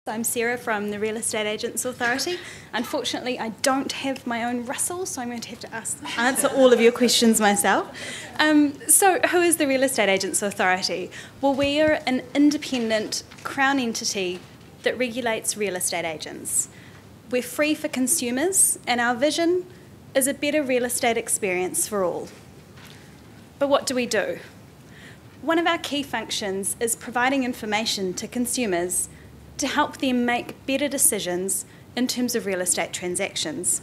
I'm Sarah from the Real Estate Agents Authority. Unfortunately, I don't have my own Russell, so I'm going to have to answer all of your questions myself. So who is the Real Estate Agents Authority? Well, we are an independent Crown entity that regulates real estate agents. We're free for consumers, and our vision is a better real estate experience for all. But what do we do? One of our key functions is providing information to consumers to help them make better decisions in terms of real estate transactions.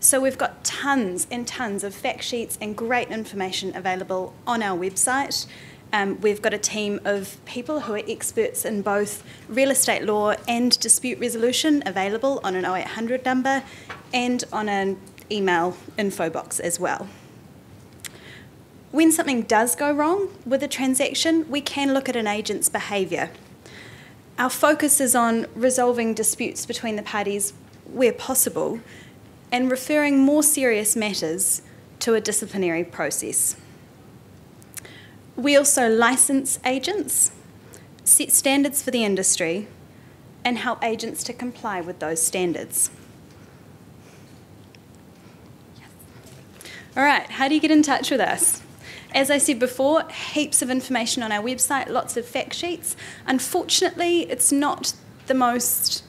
So we've got tons and tons of fact sheets and great information available on our website. We've got a team of people who are experts in both real estate law and dispute resolution available on an 0800 number and on an email info box as well. When something does go wrong with a transaction, we can look at an agent's behaviour. Our focus is on resolving disputes between the parties where possible and referring more serious matters to a disciplinary process. We also license agents, set standards for the industry, and help agents to comply with those standards. All right, how do you get in touch with us? As I said before, heaps of information on our website, lots of fact sheets. Unfortunately, it's not the most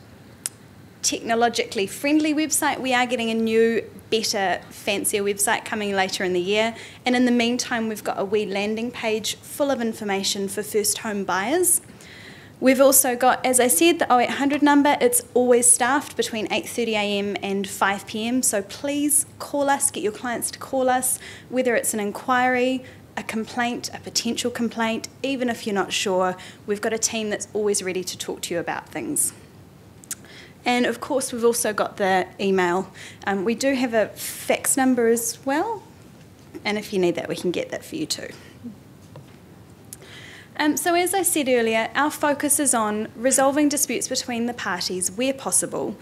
technologically friendly website. We are getting a new, better, fancier website coming later in the year. And in the meantime, we've got a wee landing page full of information for first home buyers. We've also got, as I said, the 0800 number. It's always staffed between 8:30 a.m. and 5 p.m. So please call us, get your clients to call us, whether it's an inquiry, a complaint, a potential complaint, even if you're not sure. We've got a team that's always ready to talk to you about things. And of course, we've also got the email. We do have a fax number as well. And if you need that, we can get that for you too. So as I said earlier, our focus is on resolving disputes between the parties where possible,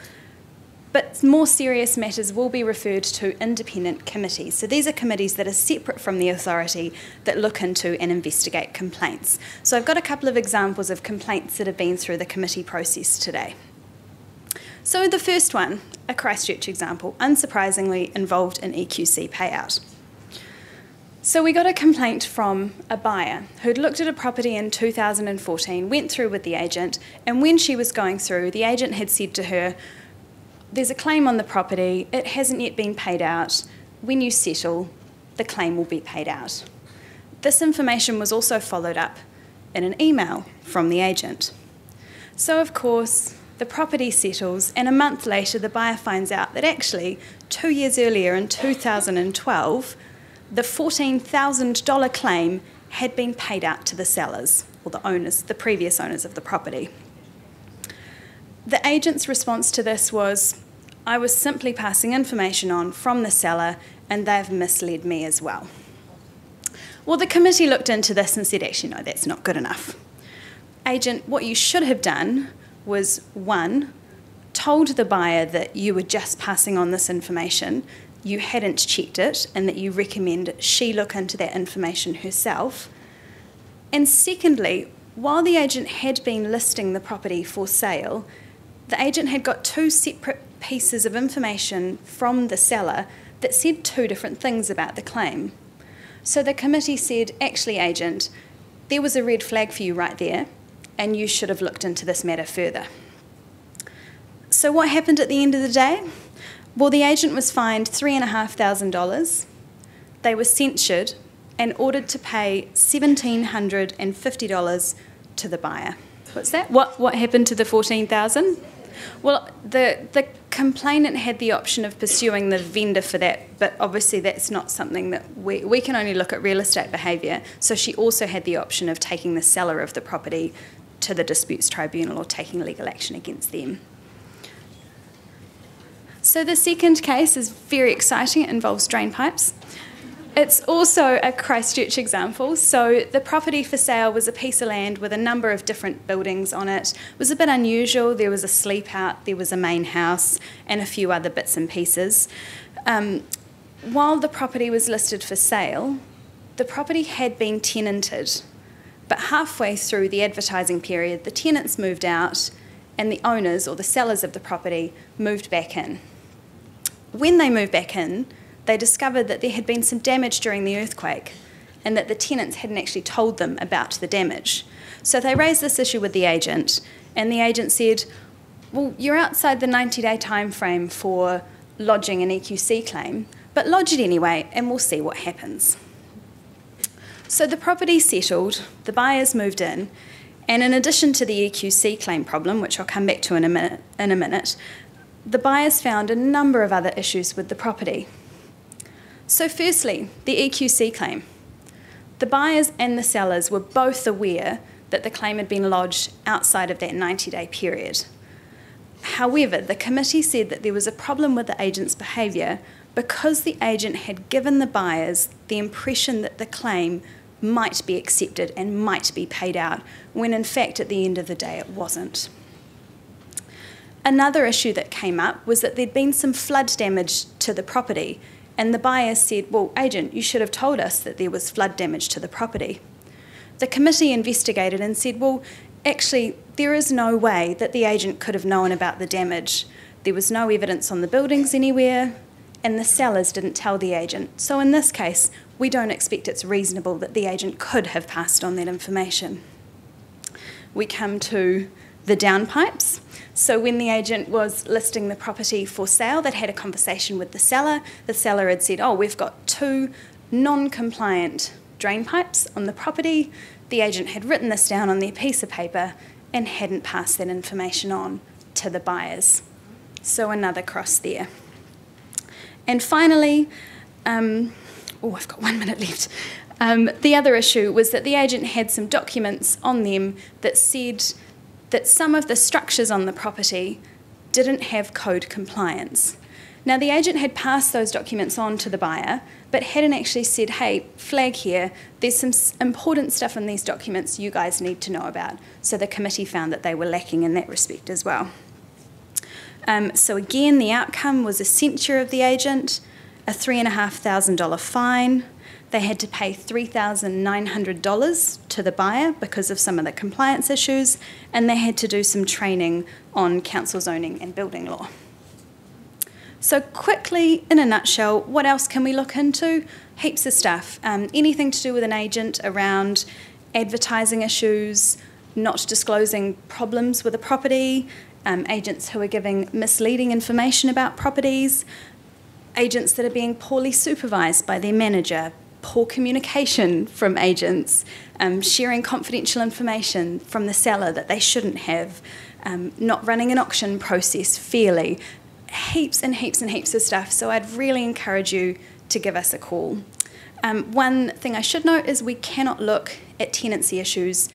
but more serious matters will be referred to independent committees. So these are committees that are separate from the authority that look into and investigate complaints. So I've got a couple of examples of complaints that have been through the committee process today. So the first one, a Christchurch example, unsurprisingly involved an EQC payout. So we got a complaint from a buyer who'd looked at a property in 2014, went through with the agent, and when she was going through, the agent had said to her, there's a claim on the property, it hasn't yet been paid out. When you settle, the claim will be paid out. This information was also followed up in an email from the agent. So of course, the property settles, and a month later, the buyer finds out that actually, 2 years earlier in 2012, the $14,000 claim had been paid out to the sellers, or the owners, the previous owners of the property. The agent's response to this was, I was simply passing information on from the seller and they've misled me as well. Well, the committee looked into this and said, actually, no, that's not good enough. Agent, what you should have done was, one, told the buyer that you were just passing on this information, you hadn't checked it, and that you recommend she look into that information herself. And secondly, while the agent had been listing the property for sale, the agent had got two separate pieces of information from the seller that said two different things about the claim. So the committee said, actually, agent, there was a red flag for you right there, and you should have looked into this matter further. So what happened at the end of the day? Well, the agent was fined $3,500. They were censured and ordered to pay $1,750 to the buyer. What's that? What happened to the $14,000? Well, the complainant had the option of pursuing the vendor for that, but obviously that's not something that we can only look at real estate behaviour. So she also had the option of taking the seller of the property to the disputes tribunal or taking legal action against them. So the second case is very exciting. It involves drain pipes. It's also a Christchurch example. So the property for sale was a piece of land with a number of different buildings on it. It was a bit unusual. There was a sleep out, there was a main house, and a few other bits and pieces. While the property was listed for sale, the property had been tenanted, but halfway through the advertising period, the tenants moved out and the owners or the sellers of the property moved back in. When they moved back in, they discovered that there had been some damage during the earthquake and that the tenants hadn't actually told them about the damage. So they raised this issue with the agent, and the agent said, well, you're outside the 90-day time frame for lodging an EQC claim, but lodge it anyway and we'll see what happens. So the property settled, the buyers moved in, and in addition to the EQC claim problem, which I'll come back to in a minute, the buyers found a number of other issues with the property. So firstly, the EQC claim. The buyers and the sellers were both aware that the claim had been lodged outside of that 90-day period. However, the committee said that there was a problem with the agent's behaviour because the agent had given the buyers the impression that the claim might be accepted and might be paid out, when in fact at the end of the day it wasn't. Another issue that came up was that there'd been some flood damage to the property, and the buyers said, well, agent, you should have told us that there was flood damage to the property. The committee investigated and said, well, actually, there is no way that the agent could have known about the damage. There was no evidence on the buildings anywhere, and the sellers didn't tell the agent. So in this case, we don't expect it's reasonable that the agent could have passed on that information. We come to the downpipes. So when the agent was listing the property for sale, they'd had a conversation with the seller. The seller had said, oh, we've got 2 non-compliant drain pipes on the property. The agent had written this down on their piece of paper and hadn't passed that information on to the buyers. So another cross there. And finally, I've got 1 minute left. The other issue was that the agent had some documents on them that said that some of the structures on the property didn't have code compliance. Now, the agent had passed those documents on to the buyer, but hadn't actually said, hey, flag here, there's some important stuff in these documents you guys need to know about. So the committee found that they were lacking in that respect as well. So again, the outcome was a censure of the agent, a $3,500 fine. They had to pay $3,900 to the buyer because of some of the compliance issues, and they had to do some training on council zoning and building law. So quickly, in a nutshell, what else can we look into? Heaps of stuff. Anything to do with an agent around advertising issues, not disclosing problems with a property, agents who are giving misleading information about properties, agents that are being poorly supervised by their manager, poor communication from agents, sharing confidential information from the seller that they shouldn't have, not running an auction process fairly, heaps and heaps and heaps of stuff. So I'd really encourage you to give us a call. One thing I should note is we cannot look at tenancy issues